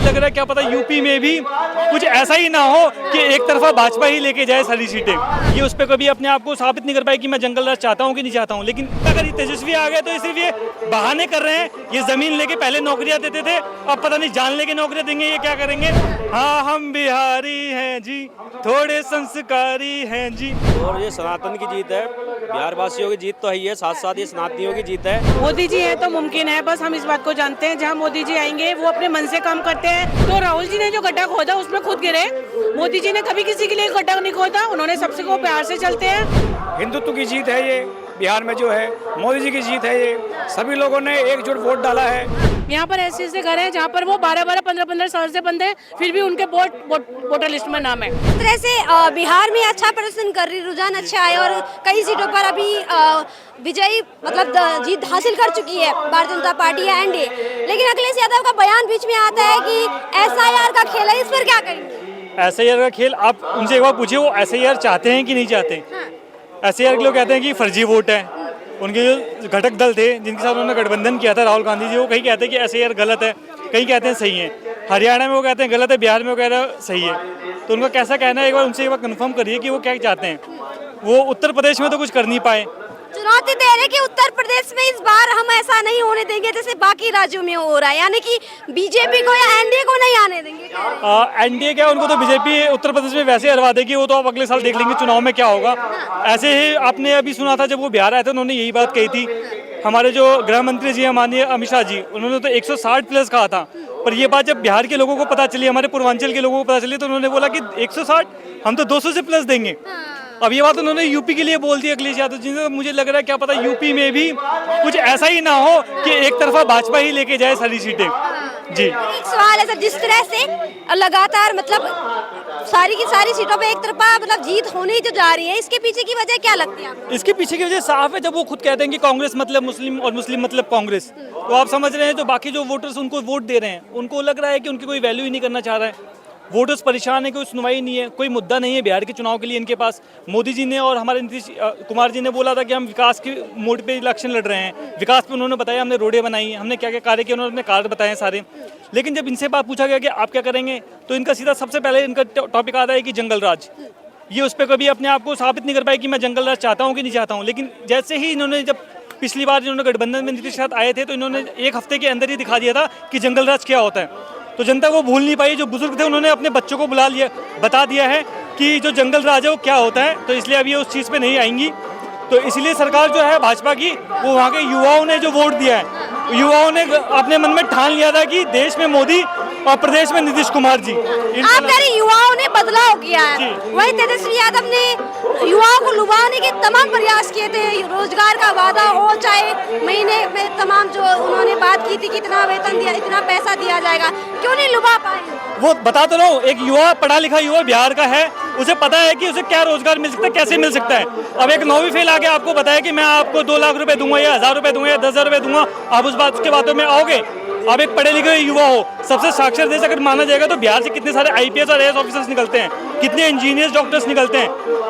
लग रहा है क्या पता यूपी में भी कुछ ऐसा ही ना हो कि एक तरफा भाजपा ही लेके जाए सारी सीटें। ये उस पर कभी अपने आप को साबित नहीं कर पाए कि मैं जंगल राज चाहता हूँ कि नहीं चाहता हूँ। लेकिन अगर ये तेजस्वी आ गए तो सिर्फ ये बहाने कर रहे हैं। ये जमीन लेके पहले नौकरियां देते थे, अब पता नहीं जान लेके नौकरियां देंगे, ये क्या करेंगे। हाँ हम बिहारी हैं जी, थोड़े संस्कारी हैं जी। और ये सनातन की जीत है, बिहार वासियों की जीत तो है ही है, साथ साथ ये सनातनियों की जीत है। मोदी जी है तो मुमकिन है, बस हम इस बात को जानते हैं। जहाँ मोदी जी आएंगे वो अपने मन से काम करते हैं। तो राहुल जी ने जो गड्ढा खोदा उसमें खुद गिरे, मोदी जी ने कभी किसी के लिए गड्ढा नहीं खोदा, उन्होंने सबसे को प्यार से चलते हैं। हिंदुत्व की जीत है ये, बिहार में जो है मोदी जी की जीत है ये। सभी लोगों ने एकजुट वोट डाला है। यहाँ पर ऐसे ऐसे घर हैं जहाँ पर वो 12-12, 15-15 साल से बंद है, फिर भी उनके वोटर लिस्ट में नाम है। इस तरह से बिहार में अच्छा प्रदर्शन कर रही, रुझान अच्छा है और कई सीटों पर अभी विजयी मतलब जीत हासिल कर चुकी है भारतीय जनता पार्टी या एनडीए। लेकिन अखिलेश यादव का बयान बीच में आता है कि एसआईआर का खेल है, इस पर क्या करेंगे? एसआईआर का खेल आप उनसे एक बार पूछिए, वो एसआईआर चाहते हैं कि नहीं चाहते। एसआईआर के लोग कहते हैं कि फर्जी वोट है। उनके जो घटक दल थे जिनके साथ उन्होंने गठबंधन किया था, राहुल गांधी जी, वो कहीं कहते हैं कि एसआईआर गलत है, कहीं कहते हैं सही है। हरियाणा में वो कहते हैं गलत है, बिहार में वो कह रहे हैं सही है। तो उनका कैसा कहना है, एक बार उनसे एक बार कंफर्म करिए कि वो क्या चाहते हैं। वो उत्तर प्रदेश में तो कुछ कर नहीं पाए। चुनौती दे रहे कि उत्तर प्रदेश में इस बार हम ऐसा नहीं होने देंगे जैसे बाकी राज्यों में हो रहा है, यानी कि बीजेपी को या एनडीए को नहीं आने देंगे। एनडीए क्या, उनको तो बीजेपी उत्तर प्रदेश में वैसे हरवा देगी, वो तो आप अगले साल देख लेंगे चुनाव में क्या होगा। ऐसे ही आपने अभी सुना था जब वो बिहार आए थे, उन्होंने यही बात कही थी। हमारे जो गृह मंत्री जी हैं माननीय अमित शाह जी, उन्होंने तो 160 प्लस कहा था। पर ये बात जब बिहार के लोगों को पता चली, हमारे पूर्वांचल के लोगों को पता चली, तो उन्होंने बोला कि 160 हम तो 200 से प्लस देंगे। अब ये बात उन्होंने यूपी के लिए बोल दी अखिलेश यादव जी ने। मुझे लग रहा है क्या पता यूपी में भी कुछ ऐसा ही ना हो कि एक तरफा भाजपा ही लेके जाए सारी सीटें जी। एक सवाल है सर, जिस तरह से लगातार मतलब सारी की सारी सीटों पे एक तरफा मतलब जीत होने जो जा रही है, इसके पीछे की वजह क्या लगती है आपको? इसके पीछे की वजह साफ है। जब वो खुद कहते हैं कि कांग्रेस मतलब मुस्लिम और मुस्लिम मतलब कांग्रेस, तो आप समझ रहे हैं जो बाकी जो वोटर्स उनको वोट दे रहे हैं, उनको लग रहा है कि उनकी कोई वैल्यू ही नहीं करना चाह रहा है। वोटर्स परेशान है, कोई सुनवाई नहीं है, कोई मुद्दा नहीं है बिहार के चुनाव के लिए इनके पास। मोदी जी ने और हमारे नीतीश कुमार जी ने बोला था कि हम विकास के मोड पे इलेक्शन लड़ रहे हैं। विकास पे उन्होंने बताया, हमने रोडें बनाई, हमने क्या क्या कार्य किए, उन्होंने अपने कार्य बताए सारे। लेकिन जब इनसे बात पूछा गया कि आप क्या करेंगे, तो इनका सीधा सबसे पहले इनका टॉपिक आता है कि जंगल राज। ये उस पर कभी अपने आप को साबित नहीं कर पाए कि मैं जंगल राज चाहता हूँ कि नहीं चाहता हूँ। लेकिन जैसे ही इन्होंने जब पिछली बार इन्होंने गठबंधन में नीतीश के साथ आए थे, तो इन्होंने एक हफ्ते के अंदर ही दिखा दिया था कि जंगल राज क्या होता है। तो जनता को भूल नहीं पाई। जो बुजुर्ग थे उन्होंने अपने बच्चों को बुला लिया, बता दिया है कि जो जंगल राज है वो क्या होता है। तो इसलिए अभी उस चीज़ पे नहीं आएंगी। तो इसलिए सरकार जो है भाजपा की, वो वहाँ के युवाओं ने जो वोट दिया है, युवाओं ने अपने मन में ठान लिया था कि देश में मोदी और प्रदेश में नीतीश कुमार जी। आप कह रहे युवाओं ने बदलाव किया है, वही तेजस्वी यादव ने युवाओं को लुभाने के तमाम प्रयास किए थे। रोजगार का वादा हो, चाहे महीने में तमाम जो उन्होंने बात की थी कि इतना वेतन दिया, इतना पैसा दिया जाएगा, क्यों नहीं लुभा पाए? वो बता तो रहा हूँ, एक युवा पढ़ा लिखा युवा बिहार का है, उसे पता है कि उसे क्या रोजगार मिल सकता है, कैसे मिल सकता है। अब एक 9वीं फेल आके आपको बताया कि मैं आपको 2 लाख रुपए दूंगा या 1000 रुपए दूंगा या 10,000 रुपए दूंगा, आप उस बात के बातों में आओगे? अब एक पढ़े लिखे युवा हो, सबसे साक्षर देश अगर माना जाएगा, तो बिहार से कितने सारे आईपीएस और आईएएस ऑफिसर्स निकलते हैं, कितने इंजीनियर्स डॉक्टर्स निकलते हैं।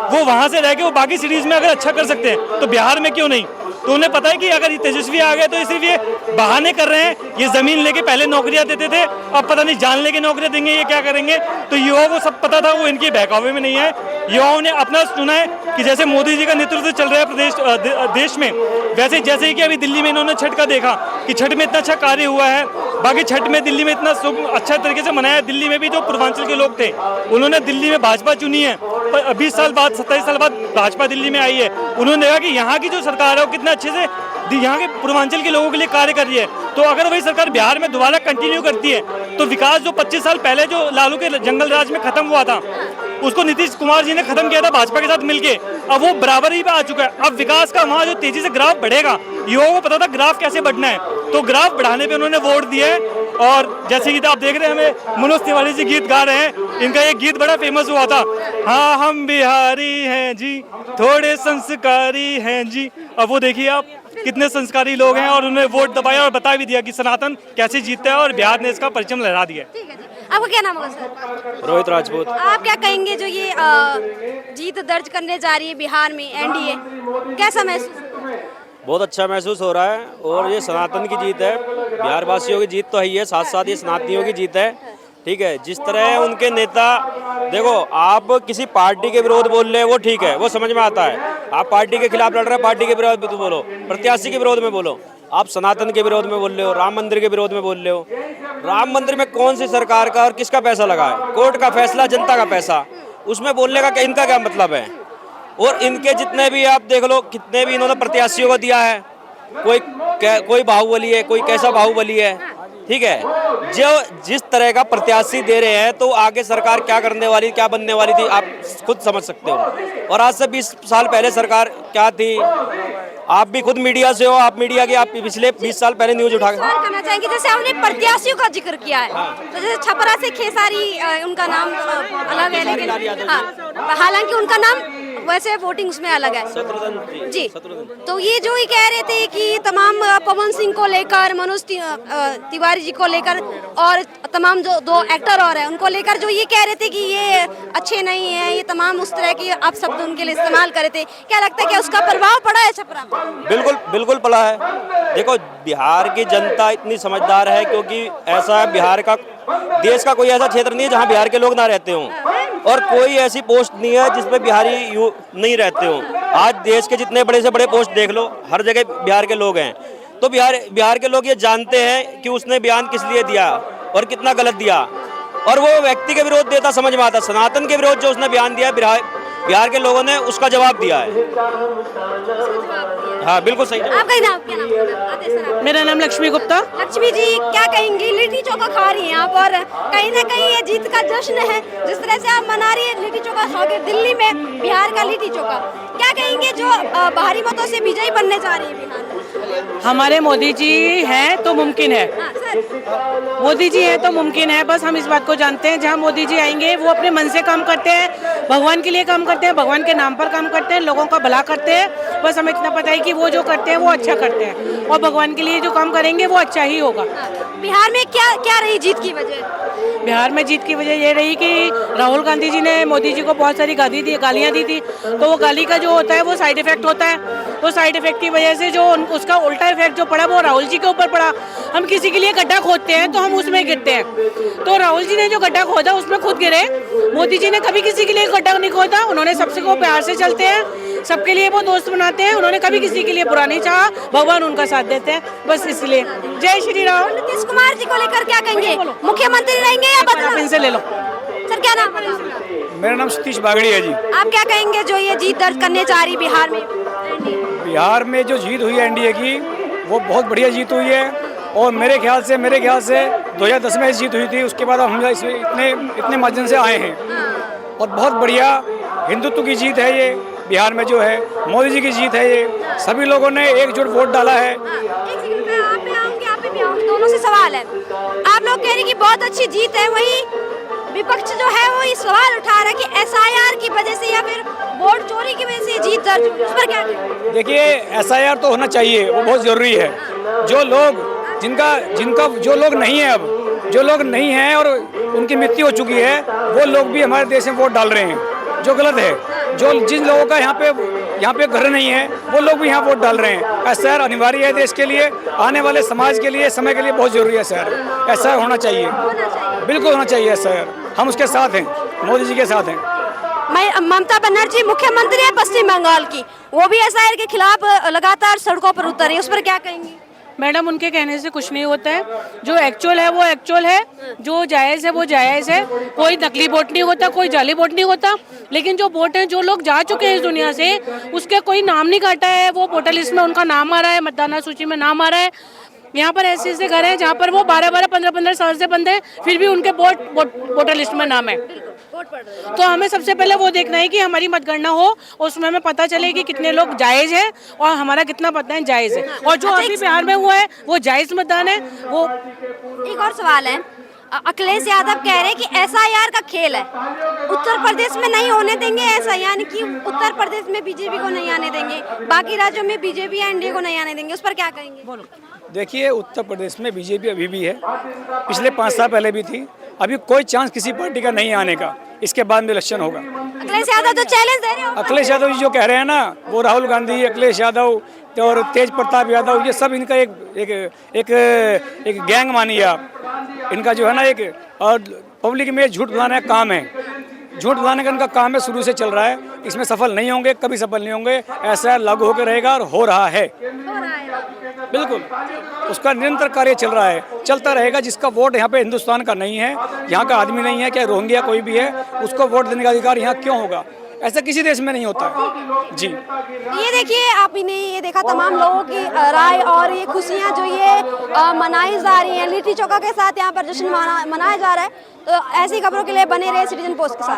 वो वहाँ से रह के वो बाकी सिटीज में अगर अच्छा कर सकते हैं, तो बिहार में क्यों नहीं? तो उन्हें पता है कि अगर ये तेजस्वी आ गए तो सिर्फ ये बहाने कर रहे हैं। ये जमीन लेके पहले नौकरियां देते थे, अब पता नहीं जान लेके नौकरियां देंगे, ये क्या करेंगे। तो युवाओं को सब पता था, वो इनके बहकावे में नहीं है। युवाओं ने अपना सुना है कि जैसे मोदी जी का नेतृत्व चल रहा है देश में, वैसे जैसे ही कि अभी दिल्ली में इन्होंने छठ का देखा कि छठ में इतना अच्छा कार्य हुआ है, बाकी छठ में दिल्ली में इतना अच्छा तरीके से मनाया। दिल्ली में भी जो पूर्वांचल के लोग थे, उन्होंने दिल्ली में भाजपा चुनी है, पर 20 साल बाद 27 साल बाद भाजपा दिल्ली में आई है। उन्होंने देखा कि यहाँ की जो सरकार है वो कितना अच्छे से यहाँ के पूर्वांचल के लोगों के लिए कार्य कर रही है। तो अगर वही सरकार बिहार में दोबारा कंटिन्यू करती है, तो विकास जो 25 साल पहले जो लालू के जंगल राज में खत्म हुआ था, उसको नीतीश कुमार जी ने खत्म किया था भाजपा के साथ मिलके, अब वो बराबरी पे आ चुका है। अब विकास का वहाँ जो तेजी से ग्राफ बढ़ेगा, युवाओं को पता था ग्राफ कैसे बढ़ना है, तो ग्राफ बढ़ाने पे उन्होंने वोट दिए। और जैसे कि आप देख रहे हैं, हमें मनोज तिवारी जी गीत गा रहे हैं, इनका एक गीत बड़ा फेमस हुआ था, हाँ हम बिहारी हैं जी, थोड़े संस्कारी हैं जी। अब वो देखिए आप कितने संस्कारी लोग हैं, और उन्होंने वोट दबाया और बता भी दिया कि सनातन कैसे जीतता है, और बिहार ने इसका परचम लहरा दिया। ठीक है जी, आपका क्या नाम होगा सर? रोहित राजपूत। आप क्या कहेंगे जो ये जीत दर्ज करने जा रही है बिहार में एनडीए, कैसा महसूस? बहुत अच्छा महसूस हो रहा है, और ये सनातन की जीत है, बिहार वासियों की जीत तो है ही है, साथ साथ ये सनातनियों की जीत है। ठीक है। जिस तरह उनके नेता, देखो आप किसी पार्टी के विरोध बोल रहे हो वो ठीक है, वो समझ में आता है। आप पार्टी के खिलाफ लड़ रहे हो, पार्टी के विरोध में तो बोलो, प्रत्याशी के विरोध में बोलो। आप सनातन के विरोध में बोल रहे हो, राम मंदिर के विरोध में बोल रहे हो। राम मंदिर में कौन सी सरकार का और किसका पैसा लगा है? कोर्ट का फैसला, जनता का पैसा, उसमें बोलने का इनका क्या मतलब है? और इनके जितने भी आप देख लो, कितने भी इन्होंने प्रत्याशियों को दिया है, कोई बाहुबली है, कोई कैसा बाहुबली है, ठीक है। जो जिस तरह का प्रत्याशी दे रहे हैं तो आगे सरकार क्या करने वाली, क्या बनने वाली थी, आप खुद समझ सकते हो। और आज से 20 साल पहले सरकार क्या थी, आप भी खुद मीडिया से हो, आप मीडिया की, आप पिछले 20 साल पहले न्यूज उठा सवाल करना चाहेंगे, जैसे हमने प्रत्याशियों का जिक्र किया है, तो जैसे छपरा से खेसारी, उनका नाम अलग है, लेकिन हाँ, हालांकि उनका नाम वैसे वोटिंग उसमें अलग है जी। तो ये जो ही कह रहे थे कि तमाम पवन सिंह को लेकर, मनोज तिवारी जी को लेकर और तमाम जो 2 एक्टर और हैं उनको लेकर जो ये कह रहे थे कि ये अच्छे नहीं है, ये तमाम उस तरह की आप शब्द उनके लिए इस्तेमाल करे थे, क्या लगता है कि उसका प्रभाव पड़ा है छपरा में? बिल्कुल बिल्कुल पड़ा है। देखो बिहार की जनता इतनी समझदार है, क्योंकि ऐसा बिहार का, देश का कोई ऐसा क्षेत्र नहीं है जहाँ बिहार के लोग ना रहते हों, और कोई ऐसी पोस्ट नहीं है जिसपे बिहारी नहीं रहते हों। आज देश के जितने बड़े से बड़े पोस्ट देख लो, हर जगह बिहार के लोग हैं। तो बिहार के लोग ये जानते हैं कि उसने बयान किस लिए दिया और कितना गलत दिया, और वो व्यक्ति के विरोध देता समझ में आता। सनातन के विरोध जो उसने बयान दिया, बिहार के लोगों ने उसका जवाब दिया है। हाँ बिल्कुल सही। आपका नाम क्या नाम? मेरा नाम लक्ष्मी गुप्ता। लक्ष्मी जी, क्या कहेंगी? लिट्टी चोखा खा रही हैं आप, और कहीं ना कहीं ये जीत का जश्न है, जिस तरह से आप मना रही है लिट्टी चोखा खा के, दिल्ली में बिहार का लिट्टी चोखा, क्या कहेंगे जो भारी मतों से विजयी बनने जा रही है बिहार में? हमारे मोदी जी हैं तो मुमकिन है, हाँ, सर। मोदी जी हैं तो मुमकिन है। बस हम इस बात को जानते हैं, जहाँ मोदी जी आएंगे वो अपने मन से काम करते हैं, भगवान के लिए काम करते हैं, भगवान के नाम पर काम करते हैं, लोगों का भला करते हैं। बस हमें इतना पता है कि वो जो करते हैं वो अच्छा करते हैं, और भगवान के लिए जो काम करेंगे वो अच्छा ही होगा। बिहार में क्या रही जीत की वजह? बिहार में जीत की वजह ये रही कि राहुल गांधी जी ने मोदी जी को बहुत सारी गालियाँ दी थी, तो वो गाली का जो होता है वो साइड इफेक्ट होता है, तो साइड इफेक्ट की वजह से जो उसका उल्टा इफेक्ट जो पड़ा वो राहुल जी के ऊपर पड़ा। हम किसी के लिए गड्ढा खोदते हैं तो हम उसमें गिरते हैं, तो राहुल जी ने जो गड्ढा खोदा उसमें खुद गिरे। मोदी जी ने कभी किसी के लिए गड्ढा नहीं खोदा, उन्होंने सबसे को प्यार से चलते हैं, सबके लिए वो दोस्त बनाते हैं, उन्होंने कभी किसी के लिए बुरा नहीं चाहा, भगवान उनका साथ देते हैं, बस इसलिए। जय श्री राम। नीतीश कुमार जी को लेकर क्या कहेंगे? मुख्यमंत्री रहेंगे या बदलाव? इनसे ले लो। सर क्या नाम है? मेरा नाम सतीश बागड़ी है जी। आप क्या कहेंगे जो ये जीत दर्ज करने जा रही बिहार में? बिहार में जो जीत हुई है एनडीए की, वो बहुत बढ़िया जीत हुई है, और मेरे ख्याल से 2010 में जीत हुई थी, उसके बाद हम इतने मार्जिन से आए हैं, और बहुत बढ़िया हिंदुत्व की जीत है ये। बिहार में जो है मोदी जी की जीत है ये, सभी लोगों ने एकजुट वोट डाला है। एक सेकंड में आप भी आऊंगी, दोनों से सवाल है। आप लोग कह रहे हैं कि बहुत अच्छी जीत है, वही विपक्ष जो है वो ये सवाल उठा रहा है कि एसआईआर की वजह से या फिर वोट चोरी की वजह से जीत दर्ज हुई, उस पर क्या कहेंगे? देखिए, एसआईआर तो होना चाहिए, वो बहुत ज़रूरी है। जो लोग जो लोग नहीं हैं, अब जो लोग नहीं हैं और उनकी मृत्यु हो चुकी है, वो लोग भी हमारे देश में वोट डाल रहे हैं, जो गलत है। जिन लोगों का यहाँ पे घर नहीं है, वो लोग भी यहाँ वोट डाल रहे हैं। एसआईआर अनिवार्य है देश के लिए, आने वाले समाज के लिए, समय के लिए बहुत जरूरी है। एसआईआर होना चाहिए, बिल्कुल होना चाहिए एसआईआर। हम उसके साथ हैं, मोदी जी के साथ हैं। ममता बनर्जी मुख्यमंत्री है पश्चिम बंगाल की, वो भी एसआईआर के खिलाफ लगातार सड़कों पर उतर रही है, उस पर क्या कहेंगे? मैडम, उनके कहने से कुछ नहीं होता है, जो एक्चुअल है वो एक्चुअल है, जो जायज़ है वो जायज़ है। कोई नकली वोट नहीं होता, कोई जाली वोट नहीं होता, लेकिन जो वोट हैं, जो लोग जा चुके हैं इस दुनिया से, उसके कोई नाम नहीं काटा है, वो वोटर लिस्ट में उनका नाम आ रहा है, मतदाता सूची में नाम आ रहा है। यहाँ पर ऐसे ऐसे घर हैं जहाँ पर वो 12-12, 15-15 साल से बंद है, फिर भी उनके वोटर लिस्ट में नाम है। तो हमें सबसे पहले वो देखना है कि हमारी मतगणना हो, उसमें हमें पता चले कि कितने लोग जायज़ है और हमारा कितना मतदान जायज़ है, और जो अभी बिहार में हुआ है वो जायज़ मतदान है। वो एक और सवाल है, अखिलेश यादव कह रहे हैं कि एसआईआर का खेल है, उत्तर प्रदेश में नहीं होने देंगे ऐसा, यानी कि उत्तर प्रदेश में बीजेपी को नहीं आने देंगे, बाकी राज्यों में बीजेपी या एनडीए को नहीं आने देंगे, उस पर क्या कहेंगे? बोलो। देखिए, उत्तर प्रदेश में बीजेपी अभी भी है, पिछले 5 साल पहले भी थी, अभी कोई चांस किसी पार्टी का नहीं आने का। इसके बाद में इलेक्शन होगा। अखिलेश यादव तो चैलेंज दे रहे हैं। अखिलेश यादव जी जो कह रहे हैं ना, वो राहुल गांधी, अखिलेश यादव और तेज प्रताप यादव, ये सब इनका एक गैंग मानिए आप। इनका जो है ना एक, और पब्लिक में झूठ फैलाने का काम है, झूठ फैलाने का इनका काम है, शुरू से चल रहा है। इसमें सफल नहीं होंगे, कभी सफल नहीं होंगे, ऐसा लागू होकर रहेगा और हो रहा है बिल्कुल। उसका निरंतर कार्य चल रहा है, चलता रहेगा। जिसका वोट यहाँ पे हिंदुस्तान का नहीं है, यहाँ का आदमी नहीं है, क्या रोहिंग्या कोई भी है, उसको वोट देने का अधिकार यहाँ क्यों होगा? ऐसा किसी देश में नहीं होता है जी। ये देखिए, आपने ये देखा तमाम लोगों की राय और ये खुशियाँ जो ये मनाई जा रही हैं, लिट्टी चोखा के साथ यहाँ पर जश्न मनाया जा रहा है। तो ऐसी खबरों के लिए बने रहे सिटीजन पोस्ट के साथ।